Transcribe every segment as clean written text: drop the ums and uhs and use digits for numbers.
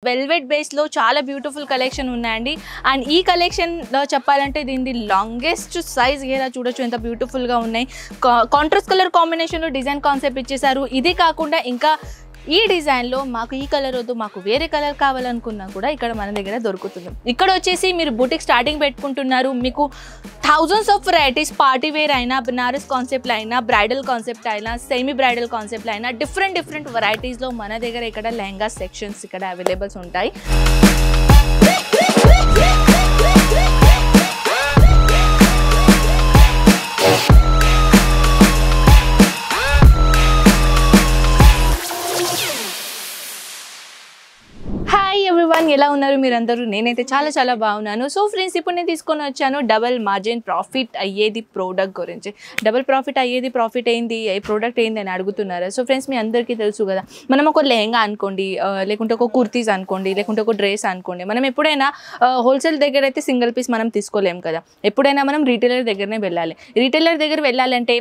Velvet బేస్లో చాలా beautiful collection ఉన్నాయండి. అండ్ ఈ కలెక్షన్లో చెప్పాలంటే దీని లాంగెస్ట్ సైజ్ గేరా చూడొచ్చు ఎంత బ్యూటిఫుల్గా ఉన్నాయి. కాంట్రాస్ట్ కలర్ కాంబినేషన్లో డిజైన్ కాన్సెప్ట్ ఇచ్చేసారు. ఇది కాకుండా ఇంకా ఈ డిజైన్లో మాకు ఈ కలర్ వద్దు, మాకు వేరే కలర్ కావాలనుకున్నా కూడా ఇక్కడ మన దగ్గర దొరుకుతుంది. ఇక్కడ వచ్చేసి మీరు బుటిక్ స్టార్టింగ్ పెట్టుకుంటున్నారు, మీకు thousands of varieties, party wear అయినా, బనారస్ కాన్సెప్ట్ అయినా, బ్రైడల్ కాన్సెప్ట్ అయినా, సెమీ బ్రైడల్ కాన్సెప్ట్ అయినా డిఫరెంట్ వెరైటీస్లో మన దగ్గర ఇక్కడ లెహంగా సెక్షన్స్ ఇక్కడ అవైలబుల్స్ ఉంటాయి. ఎలా ఉన్నారు మీరందరూ? నేనైతే చాలా బాగున్నాను. సో ఫ్రెండ్స్, ఇప్పుడు నేను తీసుకొని వచ్చాను డబల్ మార్జిన్ ప్రాఫిట్ అయ్యేది ప్రోడక్ట్ గురించి. డబల్ ప్రాఫిట్ అయ్యేది ప్రాఫిట్ ఏంది, ఏ ప్రోడక్ట్ ఏంది అని అడుగుతున్నారు. సో ఫ్రెండ్స్, మీ అందరికీ తెలుసు కదా, మనం ఒక లెహంగా అనుకోండి, లేకుంటే ఒక కుర్తీస్ అనుకోండి, లేకుంటే ఒక డ్రెస్ అనుకోండి, మనం ఎప్పుడైనా హోల్సేల్ దగ్గర అయితే సింగిల్ పీస్ మనం తీసుకోలేము కదా. ఎప్పుడైనా మనం రీటైలర్ దగ్గరనే వెళ్ళాలి. రీటైలర్ దగ్గర వెళ్ళాలంటే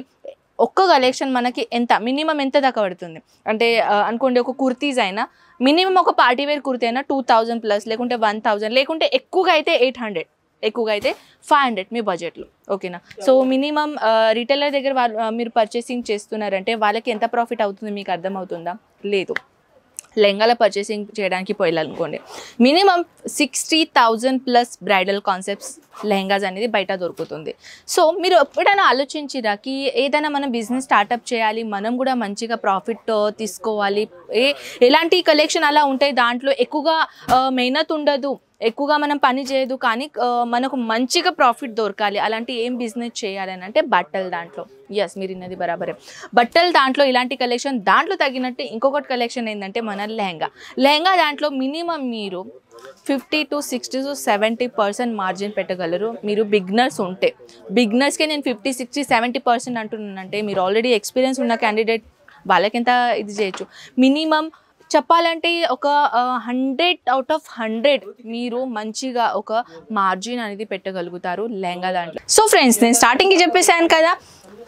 ఒక్క కలెక్షన్ మనకి ఎంత మినిమం ఎంత దాకా పడుతుంది అంటే అనుకోండి, ఒక కుర్తీస్ అయినా మినిమం ఒక పార్టీ వేర్ కుర్తీ అయినా 2000 ప్లస్, లేకుంటే 1000, లేకుంటే ఎక్కువగా అయితే 800, ఎక్కువగా అయితే 500 మీ బడ్జెట్లో. ఓకేనా? సో మినిమం రీటైలర్ దగ్గర మీరు పర్చేసింగ్ చేస్తున్నారంటే వాళ్ళకి ఎంత ప్రాఫిట్ అవుతుంది మీకు అర్థమవుతుందా? లేదు. లెహంగాల పర్చేసింగ్ చేయడానికి పోయాలనుకోండి, minimum 60,000 plus bridal concepts lehengas అనేది బయట దొరుకుతుంది. సో మీరు ఎప్పుడైనా ఆలోచించిరాకి ఏదైనా మనం బిజినెస్ స్టార్ట్అప్ చేయాలి, మనం కూడా మంచిగా ప్రాఫిట్ తీసుకోవాలి, ఎలాంటి కలెక్షన్ అలా ఉంటాయి, దాంట్లో ఎక్కువగా మెహనత్ ఉండదు, ఎక్కువగా మనం పని చేయదు, కానీ మనకు మంచిగా ప్రాఫిట్ దొరకాలి. అలాంటి ఏం బిజినెస్ చేయాలని అంటే బట్టలు దాంట్లో. ఎస్, మీరు ఇన్నది బరాబరే. బట్టలు దాంట్లో ఇలాంటి కలెక్షన్, దాంట్లో తగినట్టు ఇంకొకటి కలెక్షన్ ఏంటంటే మన లెహంగా దాంట్లో మినిమం మీరు 50 to 60 to 70% మార్జిన్ పెట్టగలరు మీరు బిగినర్స్ ఉంటే. బిగినర్స్కే నేను 50, 60, 70% అంటున్నానంటే మీరు ఆల్రెడీ ఎక్స్పీరియన్స్ ఉన్న క్యాండిడేట్ వాళ్ళకింత ఇది చేయొచ్చు. మినిమం చెప్పాలంటే ఒక 100 out of 100 మీరు మంచిగా ఒక మార్జిన్ అనేది పెట్టగలుగుతారు లెహంగా దాంట్లో. సో ఫ్రెండ్స్, నేను స్టార్టింగ్కి చెప్పేసాను కదా,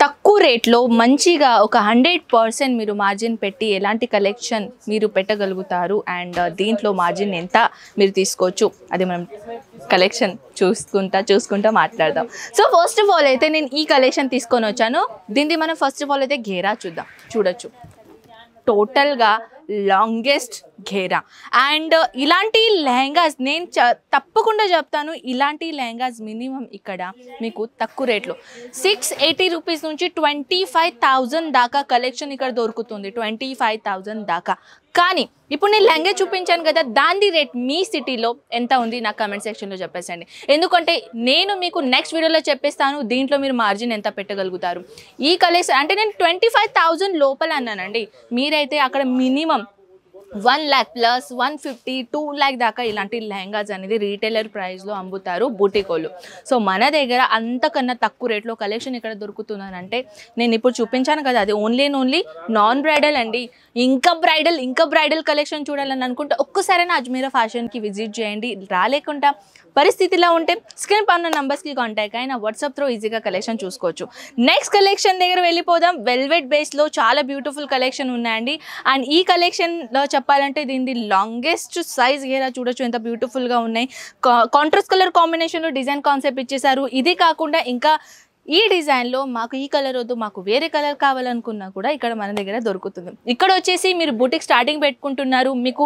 తక్కువ రేట్లో మంచిగా ఒక 100% మీరు మార్జిన్ పెట్టి ఎలాంటి కలెక్షన్ మీరు పెట్టగలుగుతారు అండ్ దీంట్లో మార్జిన్ ఎంత మీరు తీసుకోవచ్చు, అది మనం కలెక్షన్ చూసుకుంటా మాట్లాడదాం. సో ఫస్ట్ ఆఫ్ ఆల్ అయితే నేను ఈ కలెక్షన్ తీసుకొని వచ్చాను. దీన్ని మనం ఫస్ట్ ఆఫ్ ఆల్ అయితే ఘేరా చూడొచ్చు. టోటల్గా లాంగెస్ట్ ఘేరా. అండ్ ఇలాంటి లెహంగాస్ నేను తప్పకుండా చెప్తాను, ఇలాంటి లెహంగాస్ మినిమం ఇక్కడ మీకు తక్కువ రేట్లో 680 రూపీస్ నుంచి 25,000 దాకా కలెక్షన్ ఇక్కడ దొరుకుతుంది. 25,000 దాకా. కానీ ఇప్పుడు నేను లెహంగా చూపించాను కదా, దాని రేట్ మీ సిటీలో ఎంత ఉంది నాకు కామెంట్ సెక్షన్లో చెప్పేసండి. ఎందుకంటే నేను మీకు నెక్స్ట్ వీడియోలో చెప్పేస్తాను దీంట్లో మీరు మార్జిన్ ఎంత పెట్టగలుగుతారు. ఈ కలెక్షన్ అంటే నేను 25,000 లోపల అన్నానండి, మీరైతే అక్కడ మినిమం 1 lakh ప్లస్ 150, 2 lakh దాకా ఇలాంటి లెహంగాస్ అనేది రీటైలర్ ప్రైస్లో అమ్ముతారు బూటికోళ్ళు. సో మన దగ్గర అంతకన్నా తక్కువ రేట్లో కలెక్షన్ ఇక్కడ దొరుకుతుందనంటే నేను ఇప్పుడు చూపించాను కదా, అది ఓన్లీ నాన్ బ్రైడల్ అండి. ఇంకా బ్రైడల్ కలెక్షన్ చూడాలని అనుకుంటే ఒక్కసారైనా అజ్మీరా ఫ్యాషన్కి విజిట్ చేయండి. రాలేకుండా పరిస్థితిలో ఉంటే స్క్రీన్ పైన నంబర్స్కి కాంటాక్ట్ అయినా వాట్సాప్ త్రూ ఈజీగా కలెక్షన్ చూసుకోవచ్చు. నెక్స్ట్ కలెక్షన్ దగ్గర వెళ్ళిపోదాం. వెల్వెట్ బేస్లో చాలా బ్యూటిఫుల్ కలెక్షన్ ఉన్నాయండి. అండ్ ఈ కలెక్షన్లో చెప్పాలంటే దీని లాంగెస్ట్ సైజ్ గేరా చూడొచ్చు ఎంత బ్యూటిఫుల్గా ఉన్నాయి. కాంట్రాస్ట్ కలర్ కాంబినేషన్లో డిజైన్ కాన్సెప్ట్ ఇచ్చేసారు. ఇది కాకుండా ఇంకా ఈ డిజైన్లో మాకు ఈ కలర్ వద్దు, మాకు వేరే కలర్ కావాలనుకున్నా కూడా ఇక్కడ మన దగ్గర దొరుకుతుంది. ఇక్కడ వచ్చేసి మీరు బుటిక్ స్టార్టింగ్ పెట్టుకుంటున్నారు, మీకు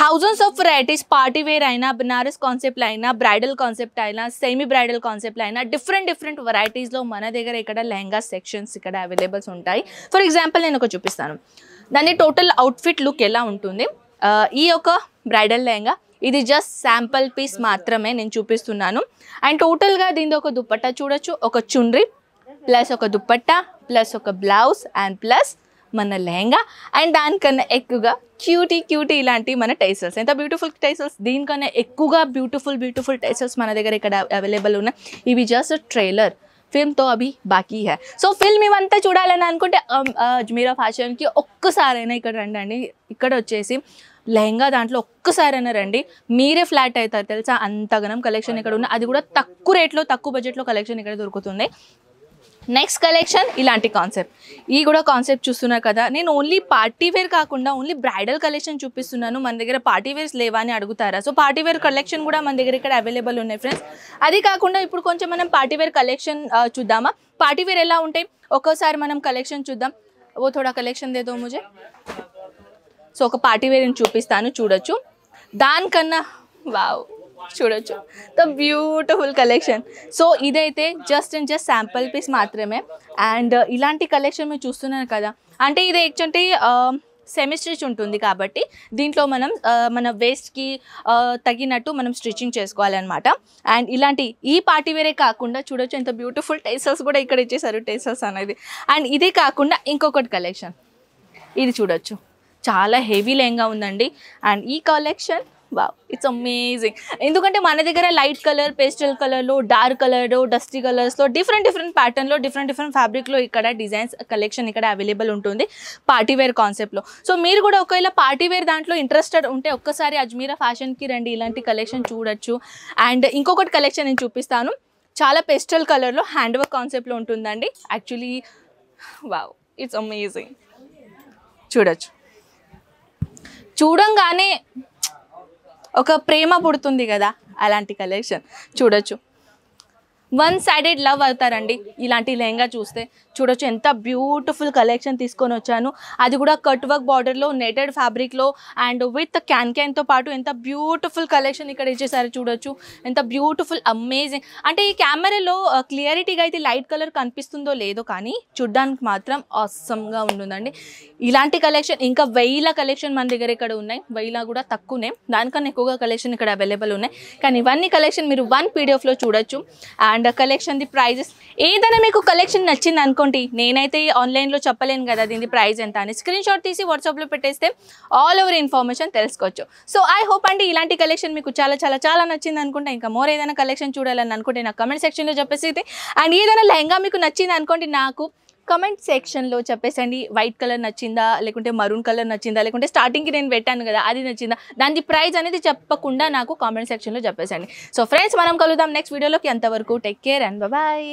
thousands of varieties, party wear అయినా, బనారస్ కాన్సెప్ట్ అయినా, బ్రైడల్ కాన్సెప్ట్ అయినా, సెమీ బ్రైడల్ కాన్సెప్ట్ అయినా డిఫరెంట్ వెరైటీస్లో మన దగ్గర ఇక్కడ లెహంగా సెక్షన్స్ ఇక్కడ అవైలబుల్స్ ఉంటాయి. ఫర్ ఎగ్జాంపుల్ నేను ఒక చూపిస్తాను, దాని టోటల్ అవుట్ఫిట్ లుక్ ఎలా ఉంటుంది. ఈ యొక్క బ్రైడల్ లెహంగా ఇది జస్ట్ శాంపుల్ పీస్ మాత్రమే నేను చూపిస్తున్నాను. అండ్ టోటల్గా దీని ఒక దుప్పట్టా చూడొచ్చు, ఒక చున్రీ ప్లస్ ఒక దుప్పట్టా ప్లస్ ఒక బ్లౌజ్ అండ్ ప్లస్ మన లెహంగా. అండ్ దానికన్నా ఎక్కువగా క్యూటీ ఇలాంటి మన టైసల్స్, ఎంత బ్యూటిఫుల్ టైసల్స్, దీనికన్నా ఎక్కువగా బ్యూటిఫుల్ టైసల్స్ మన దగ్గర ఇక్కడ అవైలబుల్ ఉన్నాయి. ఇవి జస్ట్ ట్రైలర్, ఫిల్మ్తో అవి బాకీ హై. సో ఫిల్మ్ ఇవంతా చూడాలని అనుకుంటే అజ్మీరా ఫ్యాషన్కి ఒక్కసారైనా ఇక్కడ రండి. ఇక్కడ వచ్చేసి లెహంగా దాంట్లో ఒక్కసారైనా రండి, మీరే ఫ్లాట్ అవుతారు తెలుసా, అంతగనం కలెక్షన్ ఇక్కడ ఉన్న, అది కూడా తక్కువ రేట్లో తక్కువ బడ్జెట్లో కలెక్షన్ ఇక్కడ దొరుకుతుంది. నెక్స్ట్ కలెక్షన్ ఇలాంటి కాన్సెప్ట్, ఈ కూడా కాన్సెప్ట్ చూస్తున్నారు కదా. నేను ఓన్లీ పార్టీ వేర్ కాకుండా ఓన్లీ బ్రైడల్ కలెక్షన్ చూపిస్తున్నాను. మన దగ్గర పార్టీ వేర్స్ లేవా అని అడుగుతారా, సో పార్టీ వేర్ కలెక్షన్ కూడా మన దగ్గర ఇక్కడ అవైలబుల్ ఉన్నాయి ఫ్రెండ్స్. అది కాకుండా ఇప్పుడు కొంచెం మనం పార్టీ వేర్ కలెక్షన్ చూద్దామా. పార్టీ వేర్ ఎలా ఉంటాయి ఒక్కోసారి మనం కలెక్షన్ చూద్దాం. ఓ థోడా కలెక్షన్ దేదో ముజే. సో ఒక పార్టీ వేర్ని చూపిస్తాను, చూడొచ్చు. దానికన్నా వావ్ చూడొచ్చు, ద బ్యూటిఫుల్ కలెక్షన్. సో ఇదైతే just and just sample piece మాత్రమే. అండ్ ఇలాంటి కలెక్షన్ మీరు చూస్తున్నారు కదా, అంటే ఇది ఏంటంటే సెమీ స్టిచ్ ఉంటుంది కాబట్టి దీంట్లో మనం మన వేస్ట్కి తగినట్టు మనం స్టిచ్చింగ్ చేసుకోవాలన్నమాట. అండ్ ఇలాంటి ఈ పార్టీ వేరే కాకుండా చూడొచ్చు ఎంత బ్యూటిఫుల్ టేసర్స్ కూడా ఇక్కడ ఇచ్చేసారు, టేసర్స్ అనేది. అండ్ ఇదే కాకుండా ఇంకొకటి కలెక్షన్ ఇది చూడొచ్చు, చాలా హెవీ లెహంగా ఉందండి. అండ్ ఈ కలెక్షన్ వావ్ ఇట్స్ అమేజింగ్. ఎందుకంటే మన దగ్గర లైట్ కలర్, పేస్టల్ కలర్లో, డార్క్ కలర్, డస్టీ కలర్స్లో డిఫరెంట్ ప్యాటర్న్లో డిఫరెంట్ ఫ్యాబ్రిక్లో ఇక్కడ డిజైన్స్ కలెక్షన్ ఇక్కడ అవైలబుల్ ఉంటుంది పార్టీ వేర్ కాన్సెప్ట్లో. సో మీరు కూడా ఒకవేళ పార్టీ వేర్ దాంట్లో ఇంట్రెస్టెడ్ ఉంటే ఒక్కసారి అజ్మీరా ఫ్యాషన్కి రండి, ఇలాంటి కలెక్షన్ చూడొచ్చు. అండ్ ఇంకొకటి కలెక్షన్ నేను చూపిస్తాను, చాలా పేస్టల్ కలర్లో హ్యాండ్ వర్క్ కాన్సెప్ట్లో ఉంటుందండి. యాక్చువల్లీ వావ్ ఇట్స్ అమేజింగ్, చూడొచ్చు. చూడంగానే ఒక ప్రేమ పుడుతుంది కదా, అలాంటి కలెక్షన్ చూడొచ్చు. వన్ సైడెడ్ లవ్ అవుతారండి ఇలాంటి లెహంగా చూస్తే. చూడొచ్చు ఎంత బ్యూటిఫుల్ కలెక్షన్ తీసుకొని వచ్చాను, అది కూడా కట్ వర్క్ బార్డర్లో, నెటెడ్ ఫ్యాబ్రిక్లో అండ్ విత్ క్యాన్తో పాటు ఎంత బ్యూటిఫుల్ కలెక్షన్ ఇక్కడ ఇచ్చేసారు. చూడొచ్చు ఎంత బ్యూటిఫుల్ అమేజింగ్. అంటే ఈ కెమెరాలో క్లియరిటీగా అయితే లైట్ కలర్ కనిపిస్తుందో లేదో కానీ చూడ్డానికి మాత్రం ఆసమ్గా ఉంటుందండి. ఇలాంటి కలెక్షన్ ఇంకా 1000 కలెక్షన్ మన దగ్గర ఇక్కడ ఉన్నాయి, 1000 కూడా తక్కువనే, దానికన్నా ఎక్కువగా కలెక్షన్ ఇక్కడ అవైలబుల్ ఉన్నాయి. కానీ ఇవన్నీ కలెక్షన్ మీరు వన్ పీడిఎఫ్లో చూడొచ్చు. అండ్ కలెక్షన్ ది ప్రైజెస్ ఏదైనా మీకు కలెక్షన్ నచ్చింది అనుకోండి, నేనైతే ఆన్లైన్లో చెప్పలేను కదా దీని ప్రైస్ ఎంత అని, స్క్రీన్ షాట్ తీసి వాట్సాప్లో పెట్టేస్తే ఆల్ ఓవర్ ఇన్ఫర్మేషన్ తెలుసుకోవచ్చు. సో ఐ హోప్ అండి ఇలాంటి కలెక్షన్ మీకు చాలా నచ్చింది అనుకుంటే, ఇంకా మోర్ ఏదైనా కలెక్షన్ చూడాలని అనుకుంటే నాకు కమెంట్ సెక్షన్లో చెప్పేసి. అండ్ ఏదైనా లెహంగా మీకు నచ్చింది అనుకోండి నాకు కమెంట్ సెక్షన్లో చెప్పేసండి. వైట్ కలర్ నచ్చిందా, లేకుంటే మరూన్ కలర్ నచ్చిందా, లేకుంటే స్టార్టింగ్కి నేను పెట్టాను కదా అది నచ్చిందా, దాని ప్రైస్ అనేది చెప్పకుండా నాకు కామెంట్ సెక్షన్లో చెప్పేసండి. సో ఫ్రెండ్స్ మనం కలుద్దాం నెక్స్ట్ వీడియోలోకి. అంతవరకు టేక్ కేర్ అండ్ బాయ్.